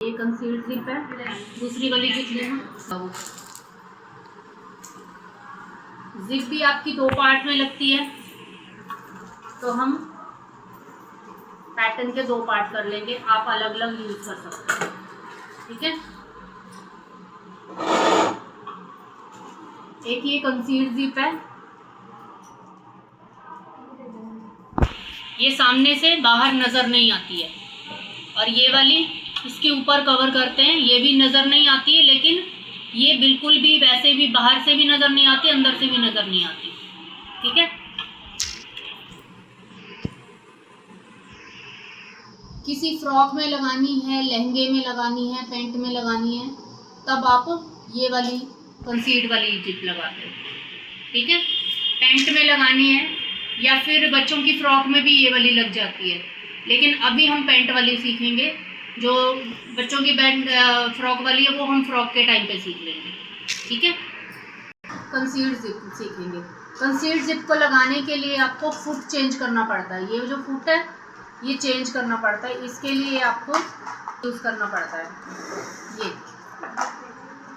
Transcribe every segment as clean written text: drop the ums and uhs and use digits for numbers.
ये concealed zip है, दूसरी वाली जिप लेना। जिप भी आपकी 2 पार्ट में लगती है, तो हम पैटर्न के 2 पार्ट कर लेंगे। आप अलग अलग यूज कर सकते हैं, ठीक है। एक ये कंसील्ड जिप है, ये सामने से बाहर नजर नहीं आती है, और ये वाली इसके ऊपर कवर करते हैं, ये भी नजर नहीं आती है, लेकिन ये बिल्कुल भी वैसे भी बाहर से भी नजर नहीं आती, अंदर से भी नजर नहीं आती, ठीक है। किसी फ्रॉक में लगानी है, लहंगे में लगानी है, पैंट में लगानी है, तब आप ये वाली कंसील्ड वाली जिप लगाते हो, ठीक है। पैंट में लगानी है या फिर बच्चों की फ्रॉक में भी ये वाली लग जाती है, लेकिन अभी हम पैंट वाली सीखेंगे। जो बच्चों की पैंट फ्रॉक वाली है वो हम फ्रॉक के टाइम पे सीख लेंगे, ठीक है। कंसील्ड जिप सीखेंगे। कंसील्ड जिप को लगाने के लिए आपको फुट चेंज करना पड़ता है। ये जो फुट है ये चेंज करना पड़ता है, इसके लिए आपको यूज़ करना पड़ता है।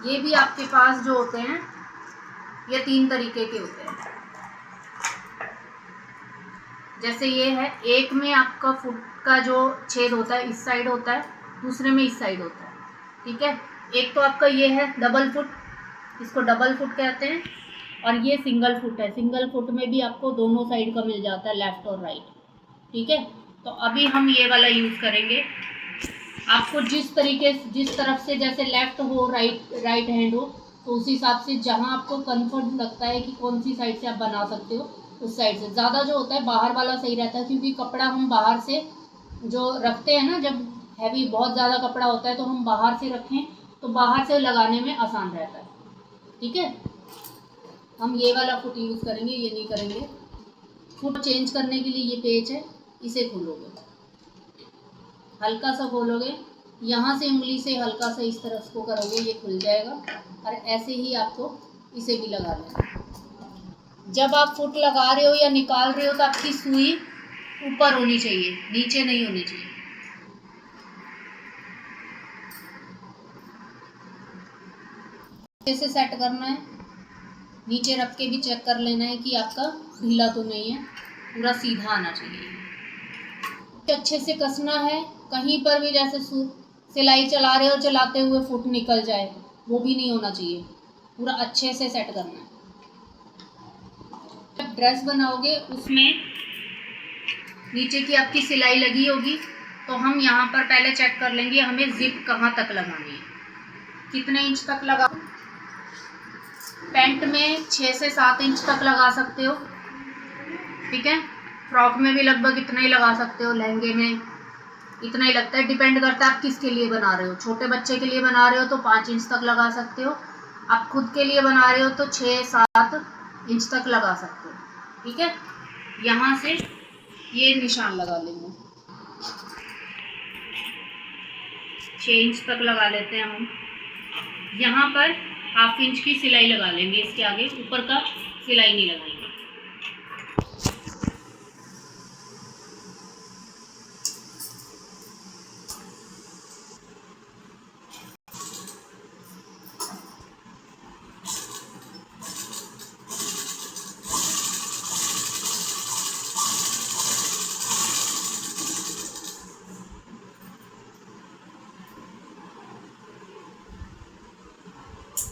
ये भी आपके पास जो होते हैं ये 3 तरीके के होते हैं। जैसे ये है, एक में आपका फुट का जो छेद होता है इस साइड होता है, दूसरे में इस साइड होता है, ठीक है। एक तो आपका ये है डबल फुट, इसको डबल फुट कहते हैं, और ये सिंगल फुट है। सिंगल फुट में भी आपको दोनों साइड का मिल जाता है, लेफ्ट और राइट, ठीक है। तो अभी हम ये वाला यूज़ करेंगे। आपको जिस तरफ से जैसे लेफ्ट हो, राइट हैंड हो, तो उस हिसाब से जहाँ आपको कंफर्ट लगता है कि कौन सी साइड से आप बना सकते हो उस साइड से। ज़्यादा जो होता है बाहर वाला सही रहता है, क्योंकि कपड़ा हम बाहर से जो रखते हैं ना, जब हैवी बहुत ज़्यादा कपड़ा होता है तो हम बाहर से रखें तो बाहर से लगाने में आसान रहता है, ठीक है। हम ये वाला फुट यूज़ करेंगे, ये नहीं करेंगे। फुट चेंज करने के लिए ये पेज है, इसे खोलोगे, हल्का सा खोलोगे, यहाँ से उंगली से हल्का सा इस तरफ को करोगे, ये खुल जाएगा, और ऐसे ही आपको इसे भी लगा लेना। जब आप फुट लगा रहे हो या निकाल रहे हो तो आपकी सुई ऊपर होनी चाहिए, नीचे नहीं होनी चाहिए। ऐसे सेट करना है, नीचे रख के भी चेक कर लेना है कि आपका ढीला तो नहीं है, पूरा सीधा आना चाहिए। अच्छे से कसना है, कहीं पर भी जैसे सिलाई चला रहे हो, चलाते हुए फुट निकल जाए, वो भी नहीं होना चाहिए। पूरा अच्छे से सेट करना है। जब ड्रेस बनाओगे उसमें नीचे की आपकी सिलाई लगी होगी, तो हम यहाँ पर पहले चेक कर लेंगे हमें जिप कहाँ तक लगानी है, कितने इंच तक लगा। पैंट में 6 से 7 इंच तक लगा सकते हो, ठीक है। फ्रॉक में भी लगभग इतना ही लगा सकते हो, लहंगे में इतना ही लगता है, डिपेंड करता है आप किसके लिए बना रहे हो। छोटे बच्चे के लिए बना रहे हो तो 5 इंच तक लगा सकते हो, आप खुद के लिए बना रहे हो तो 6-7 इंच तक लगा सकते हो, ठीक है। यहाँ से ये निशान लगा लेंगे, 6 इंच तक लगा लेते हैं हम। यहाँ पर 1/2 इंच की सिलाई लगा लेंगे, इसके आगे ऊपर का सिलाई नहीं लगाएंगे।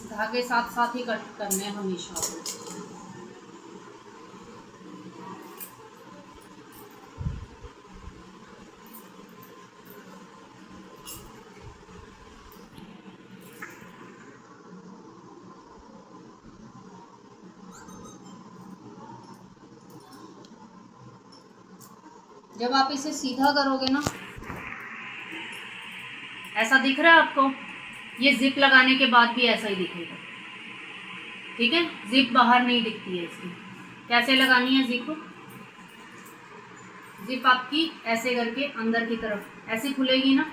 धागे साथ साथ ही कट करने हैं हमेशा। जब आप इसे सीधा करोगे ना, ऐसा दिख रहा है आपको, ये जिप लगाने के बाद भी ऐसा ही दिखेगा, ठीक है। जिप बाहर नहीं दिखती है इसकी। कैसे लगानी है जिप? जिप आपकी ऐसे करके अंदर की तरफ ऐसे खुलेगी ना,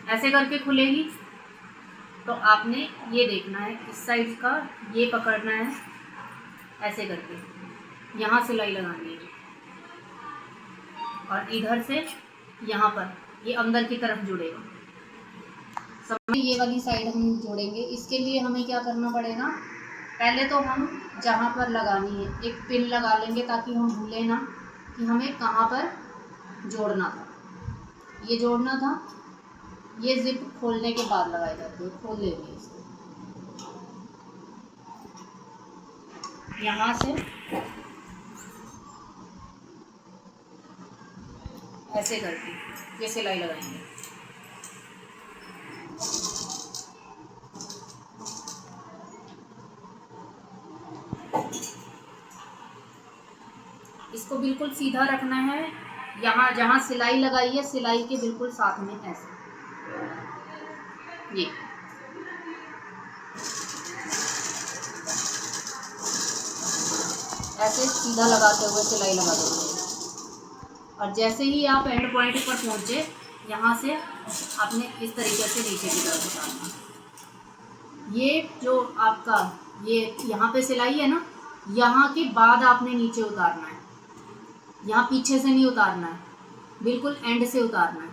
ऐसे करके खुलेगी, तो आपने ये देखना है इस साइड का, ये पकड़ना है, ऐसे करके यहाँ सिलाई लगानी है, और इधर से यहाँ पर ये अंदर की तरफ जुड़ेगा, ये वाली साइड हम जोड़ेंगे। इसके लिए हमें क्या करना पड़ेगा, पहले तो हम जहाँ पर लगानी है एक पिन लगा लेंगे ताकि हम भूलें ना कि हमें कहाँ पर जोड़ना था। ये जोड़ना था, ये जिप खोलने के बाद लगाई जाती है। खोल लेंगे इसको यहाँ से, ऐसे करके ये सिलाई लगाएंगे। इसको बिल्कुल सीधा रखना है, यहाँ जहाँ सिलाई लगाई है सिलाई के बिल्कुल साथ में ऐसे, ये ऐसे सीधा लगाते हुए सिलाई लगा देंगे। और जैसे ही आप एंड पॉइंट पर पहुँचे, यहाँ से आपने इस तरीके से नीचे की तरफ उतारना। ये जो आपका ये यहाँ पे सिलाई है ना, यहाँ के बाद आपने नीचे उतारना है। यहाँ पीछे से नहीं उतारना है, बिल्कुल एंड से उतारना है।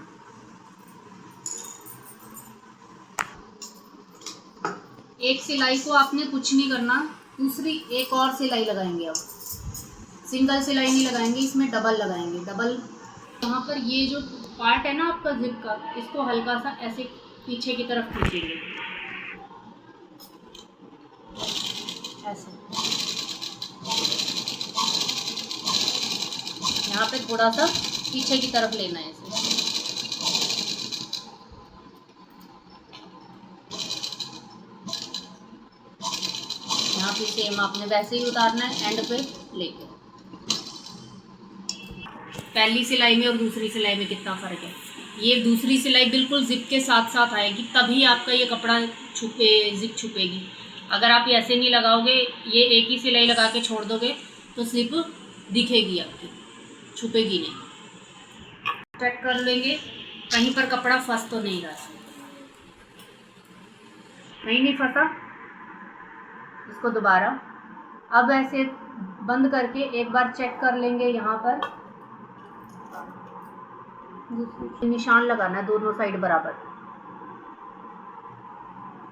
एक सिलाई को आपने कुछ नहीं करना, दूसरी एक और सिलाई लगाएंगे। अब सिंगल सिलाई नहीं लगाएंगे, इसमें डबल लगाएंगे। डबल यहाँ पर ये जो पार्ट है ना आपका जिप का, इसको हल्का सा ऐसे पीछे की तरफ खींचेंगे, ऐसे। यहाँ पे थोड़ा सा पीछे की तरफ लेना है इसे। यहाँ पे सेम आपने वैसे ही उतारना है, एंड पे लेके। पहली सिलाई में और दूसरी सिलाई में कितना फ़र्क है। ये दूसरी सिलाई बिल्कुल जिप के साथ साथ आएगी, तभी आपका ये कपड़ा जिप छुपेगी। अगर आप ऐसे नहीं लगाओगे, ये एक ही सिलाई लगा के छोड़ दोगे तो जिप दिखेगी आपकी, छुपेगी नहीं। चेक कर लेंगे कहीं पर कपड़ा फंस तो नहीं रहा, नहीं फंसा। इसको दोबारा अब ऐसे बंद करके एक बार चेक कर लेंगे। यहाँ पर निशान लगाना है दोनों साइड बराबर,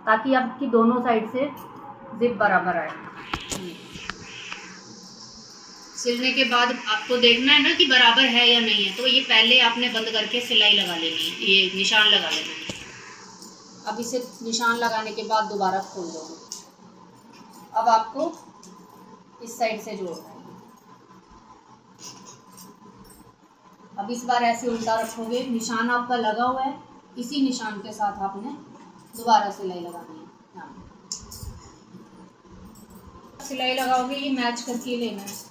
ताकि आपकी दोनों साइड से जिप बराबर आए। सिलने के बाद आपको देखना है ना कि बराबर है या नहीं है, तो ये पहले आपने बंद करके सिलाई लगा लेनी है, ये निशान लगा लेना है। अब इसे निशान लगाने के बाद दोबारा खोल दोगे। अब आपको इस साइड से जोड़ना है। अब इस बार ऐसे उल्टा रखोगे, निशान आपका लगा हुआ है, इसी निशान के साथ आपने दोबारा सिलाई लगानी है। सिलाई लगाओगे ये मैच करके लेना है।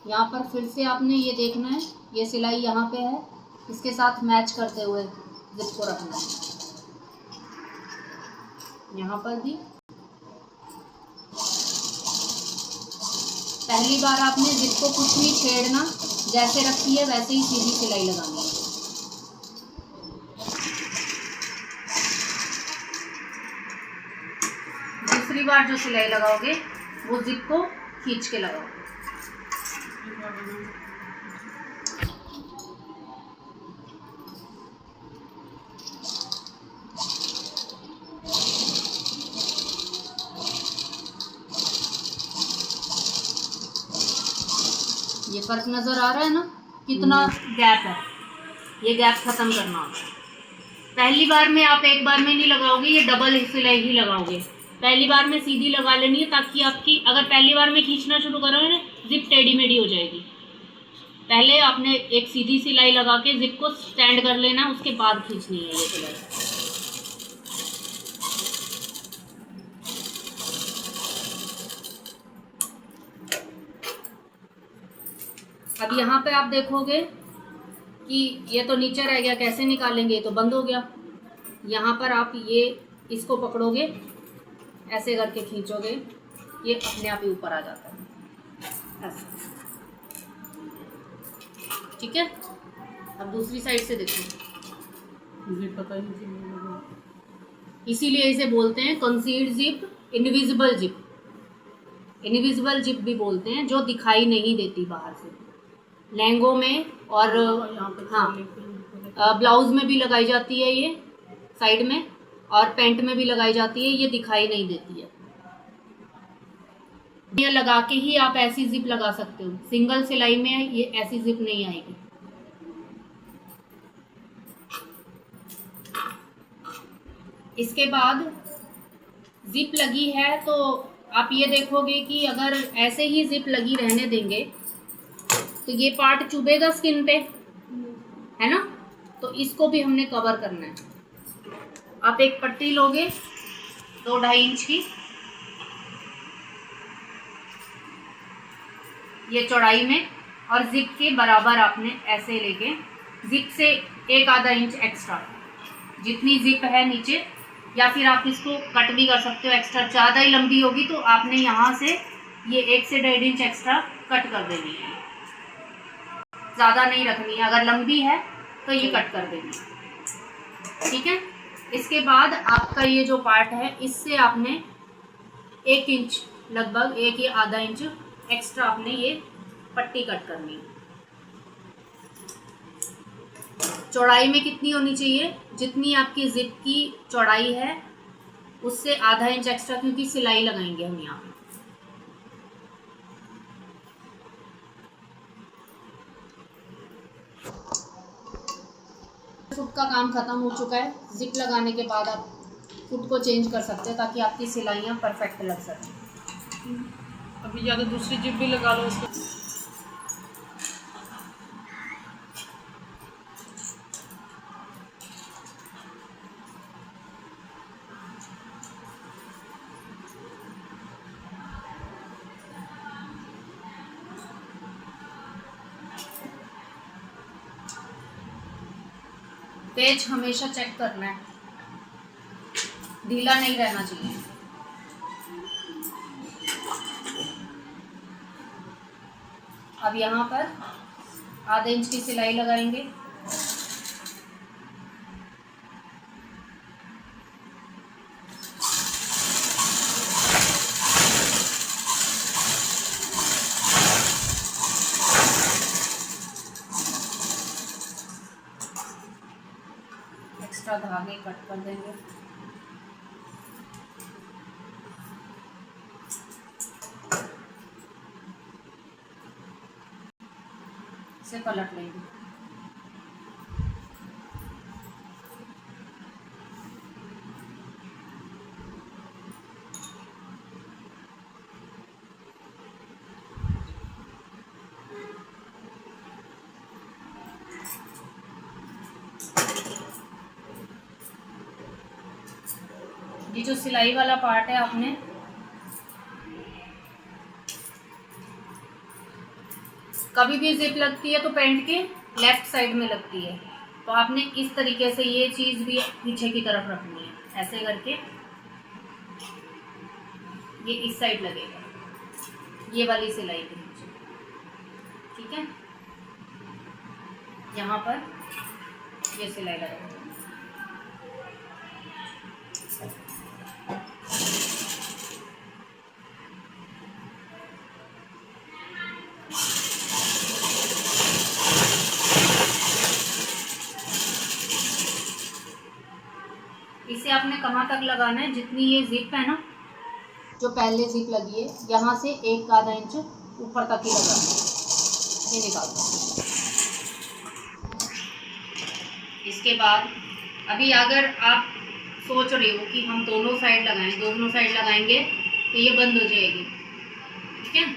यहाँ पर फिर से आपने ये देखना है, ये सिलाई यहाँ पे है, इसके साथ मैच करते हुए जिप को रखना है। यहाँ पर भी पहली बार आपने जिप को कुछ नहीं छेड़ना, जैसे रखी है वैसे ही सीधी सिलाई लगानी है। दूसरी बार जो सिलाई लगाओगे वो जिप को खींच के लगाओगे। ये फर्क नज़र आ रहा है ना, कितना गैप है। ये गैप ख़त्म करना होगा। पहली बार में आप एक बार में नहीं लगाओगे, ये डबल सिलाई ही लगाओगे। पहली बार में सीधी लगा लेनी है, ताकि आपकी अगर पहली बार में खींचना शुरू करोगे ना, जिप टेढ़ी मेढ़ी हो जाएगी। पहले आपने एक सीधी सिलाई लगा के जिप को स्टैंड कर लेना, उसके बाद खींचनी है ये सिलाई। अब यहाँ पे आप देखोगे कि ये तो नीचे रह गया, कैसे निकालेंगे, ये तो बंद हो गया। यहाँ पर आप ये इसको पकड़ोगे, ऐसे करके खींचोगे, ये अपने आप ही ऊपर आ जाता है ऐसे। ठीक है। अब दूसरी साइड से देखो, मुझे पता नहीं चलेगा, इसीलिए इसे बोलते हैं concealed zip, invisible zip. Invisible zip भी बोलते हैं, जो दिखाई नहीं देती बाहर से। लहंगों में और हाँ ब्लाउज में भी लगाई जाती है ये साइड में, और पैंट में भी लगाई जाती है, ये दिखाई नहीं देती है। ये लगा के ही आप ऐसी जिप लगा सकते हो, सिंगल सिलाई में ये ऐसी जिप नहीं आएगी। इसके बाद जिप लगी है तो आप ये देखोगे कि अगर ऐसे ही जिप लगी रहने देंगे तो ये पार्ट चुभेगा स्किन पे, है ना। तो इसको भी हमने कवर करना है। आप एक पट्टी लोगे 2-2.5 इंच की, ये चौड़ाई में, और जिप के बराबर आपने ऐसे लेके जिप से 1-1/2 इंच एक्स्ट्रा, जितनी जिप है नीचे, या फिर आप इसको कट भी कर सकते हो एक्स्ट्रा। ज़्यादा ही लंबी होगी तो आपने यहाँ से ये 1 से 1.5 इंच एक्स्ट्रा कट कर देनी है, ज़्यादा नहीं रखनी है। अगर लंबी है तो ये कट कर देनी है, ठीक है। इसके बाद आपका ये जो पार्ट है इससे आपने 1 इंच, लगभग 1 या आधा इंच एक्स्ट्रा आपने ये पट्टी कट करनी है। चौड़ाई में कितनी होनी चाहिए, जितनी आपकी जिप की चौड़ाई है उससे आधा इंच एक्स्ट्रा, क्योंकि सिलाई लगाएंगे हम यहाँ पे। फुट का काम खत्म हो चुका है। जिप लगाने के बाद आप फुट को चेंज कर सकते हो ताकि आपकी सिलाइयाँ परफेक्ट लग सकें। अभी ज़्यादा दूसरी जिप भी लगा लो उसको। पेच हमेशा चेक करना है, ढीला नहीं रहना चाहिए। अब यहाँ पर आधे इंच की सिलाई लगाएंगे। एक्स्ट्रा धागे कट कर देंगे। इसे पलट लेंगे। ये जो सिलाई वाला पार्ट है आपने कभी भी जिप लगती है तो पैंट के लेफ्ट साइड में लगती है, तो आपने इस तरीके से ये चीज़ भी पीछे की तरफ रखनी है। ऐसे करके ये इस साइड लगेगा, ये वाली सिलाई के नीचे, ठीक है। यहाँ पर ये सिलाई लगाएंगे। इसे आपने कहाँ तक लगाना है, जितनी ये जिप है ना, जो पहले जिप लगी है यहाँ से 1-1/2 इंच ऊपर तक ही लगाना है। ये निकाल दो। इसके बाद अभी अगर आप सोच रहे हो कि हम दोनों साइड लगाएंगे तो ये बंद हो जाएगी, ठीक है।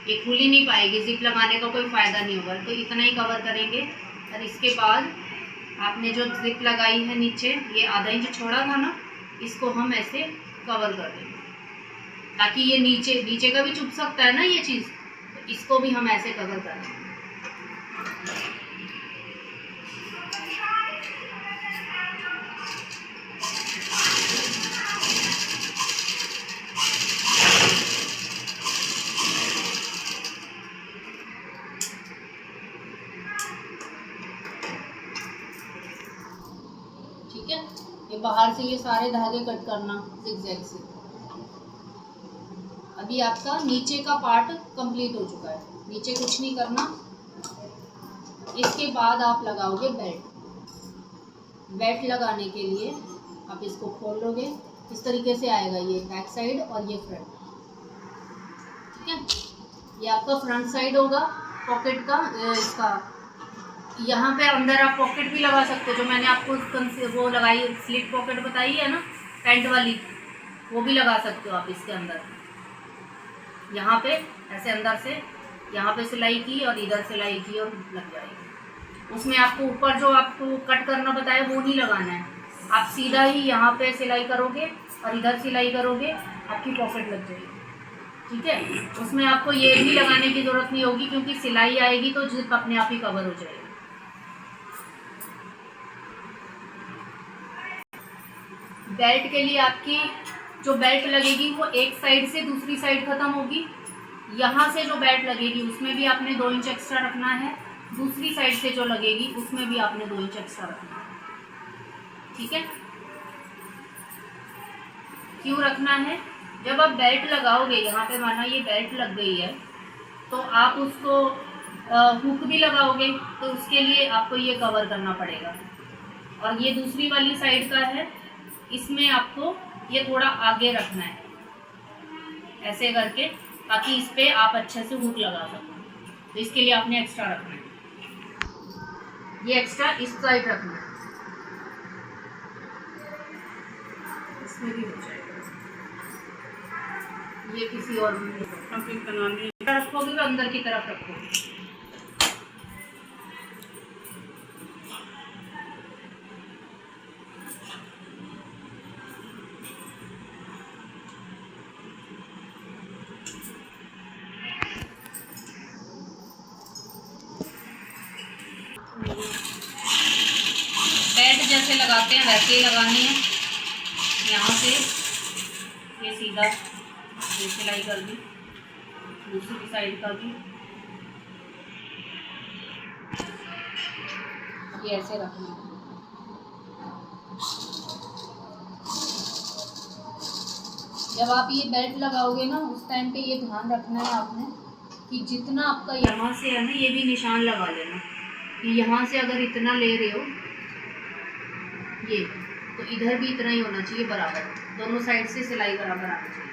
ये खुल ही नहीं पाएगी, जिप लगाने का कोई फ़ायदा नहीं होगा। तो इतना ही कवर करेंगे। और इसके बाद आपने जो जिप लगाई है नीचे, ये आधा इंच छोड़ा था ना, इसको हम ऐसे कवर कर देंगे ताकि ये नीचे का भी चुभ सकता है ना ये चीज़, तो इसको भी हम ऐसे कवर कर देंगे। ठीक है, ये बाहर से ये सारे धागे कट करना जिगजैग से। अभी आपका नीचे का पार्ट कंप्लीट हो चुका है, नीचे कुछ नहीं करना, इसके बाद आप लगाओगे बेल्ट। बेल्ट लगाने के लिए आप इसको खोल लोगे, इस तरीके से आएगा, ये बैक साइड और ये फ्रंट, ठीक है। ये आपका फ्रंट साइड होगा पॉकेट का। इसका यहाँ पे अंदर आप पॉकेट भी लगा सकते हो, जो मैंने आपको वो लगाई स्लिट पॉकेट बताई है ना पैंट वाली, वो भी लगा सकते हो आप इसके अंदर। यहाँ पे ऐसे अंदर से यहाँ पे सिलाई की और इधर सिलाई की और लग जाएगी। उसमें आपको ऊपर जो आपको कट करना बताया वो नहीं लगाना है, आप सीधा ही यहाँ पे सिलाई करोगे और इधर सिलाई करोगे, आपकी पॉकेट लग जाएगी, ठीक है। उसमें आपको ये भी लगाने की ज़रूरत नहीं होगी, क्योंकि सिलाई आएगी तो जिप अपने आप ही कवर हो जाएगी। बेल्ट के लिए आपकी जो बेल्ट लगेगी वो एक साइड से दूसरी साइड ख़त्म होगी। यहाँ से जो बेल्ट लगेगी उसमें भी आपने 2 इंच एक्स्ट्रा रखना है, दूसरी साइड से जो लगेगी उसमें भी आपने 2 इंच एक्स्ट्रा रखना है, ठीक है। क्यों रखना है? जब आप बेल्ट लगाओगे, यहाँ पे माना ये बेल्ट लग गई है, तो आप उसको हुक भी लगाओगे, तो उसके लिए आपको ये कवर करना पड़ेगा। और ये दूसरी वाली साइड का है, इसमें आपको ये थोड़ा आगे रखना है ऐसे करके, ताकि इस पर आप अच्छे से हुक लगा सको। तो इसके लिए आपने एक्स्ट्रा रखना है, ये एक्स्ट्रा इस साइड रखना है, इसमें भी हो जाएगा। ये किसी और रखोगे तो अंदर की तरफ रखोगे। बेल्ट जैसे लगाते हैं वैसे ही लगानी है। यहाँ से ये सीधा ये सिलाई कर दी, दूसरी साइड का भी ये ऐसे रखना है। जब आप ये बेल्ट लगाओगे ना, उस टाइम पे ये ध्यान रखना है आपने कि जितना आपका यहाँ से है ना, ये भी निशान लगा लेना कि यहाँ से अगर इतना ले रहे हो ये, तो इधर भी इतना ही होना चाहिए बराबर, दोनों साइड से सिलाई बराबर आनी चाहिए।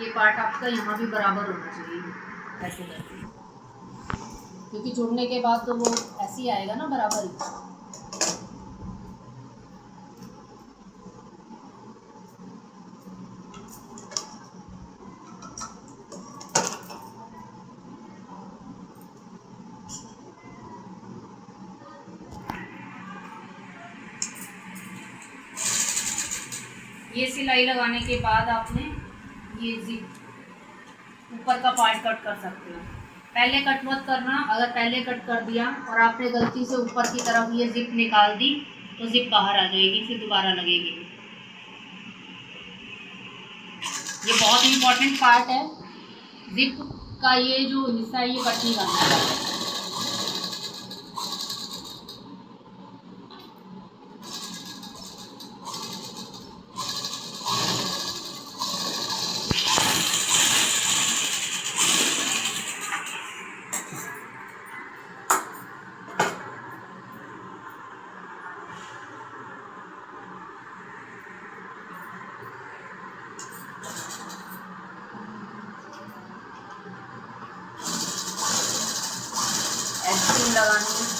ये पार्ट आपका यहाँ भी बराबर होना चाहिए ऐसे करके, क्योंकि जुड़ने के बाद तो वो ऐसे ही आएगा ना बराबर ही। ये सिलाई लगाने के बाद आपने ये जिप ऊपर का पार्ट कट कर सकते हो। पहले कट मत करना, अगर पहले कट कर दिया और आपने गलती से ऊपर की तरफ ये जिप निकाल दी तो जिप बाहर आ जाएगी, फिर दोबारा लगेगी। ये बहुत इम्पोर्टेंट पार्ट है, जिप का ये जो हिस्सा है ये कट नहीं करना है। लगानी है।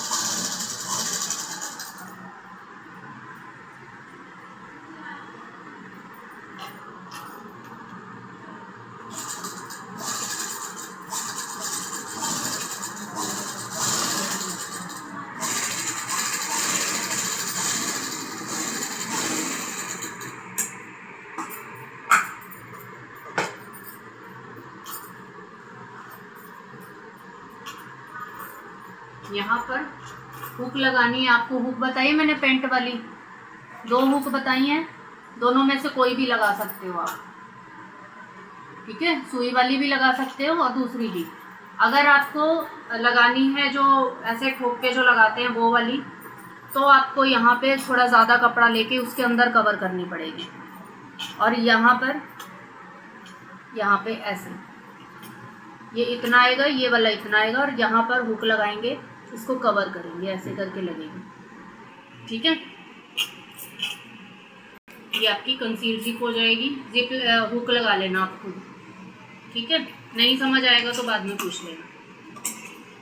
यहाँ पर हुक लगानी है आपको। हुक बताइए मैंने पेंट वाली 2 हुक बताई हैं, दोनों में से कोई भी लगा सकते हो आप, ठीक है। सुई वाली भी लगा सकते हो और दूसरी भी। अगर आपको लगानी है जो ऐसे ठोक के जो लगाते हैं वो वाली, तो आपको यहाँ पे थोड़ा ज़्यादा कपड़ा लेके उसके अंदर कवर करनी पड़ेगी, और यहाँ पे ऐसे ये इतना आएगा, ये वाला इतना आएगा, और यहाँ पर हुक लगाएंगे, इसको कवर करेंगे, ऐसे करके लगेगी। ठीक है, ये आपकी कंसील जिप हो जाएगी। जिप हुक लगा लेना आप खुद। ठीक है, नहीं समझ आएगा तो बाद में पूछ लेना।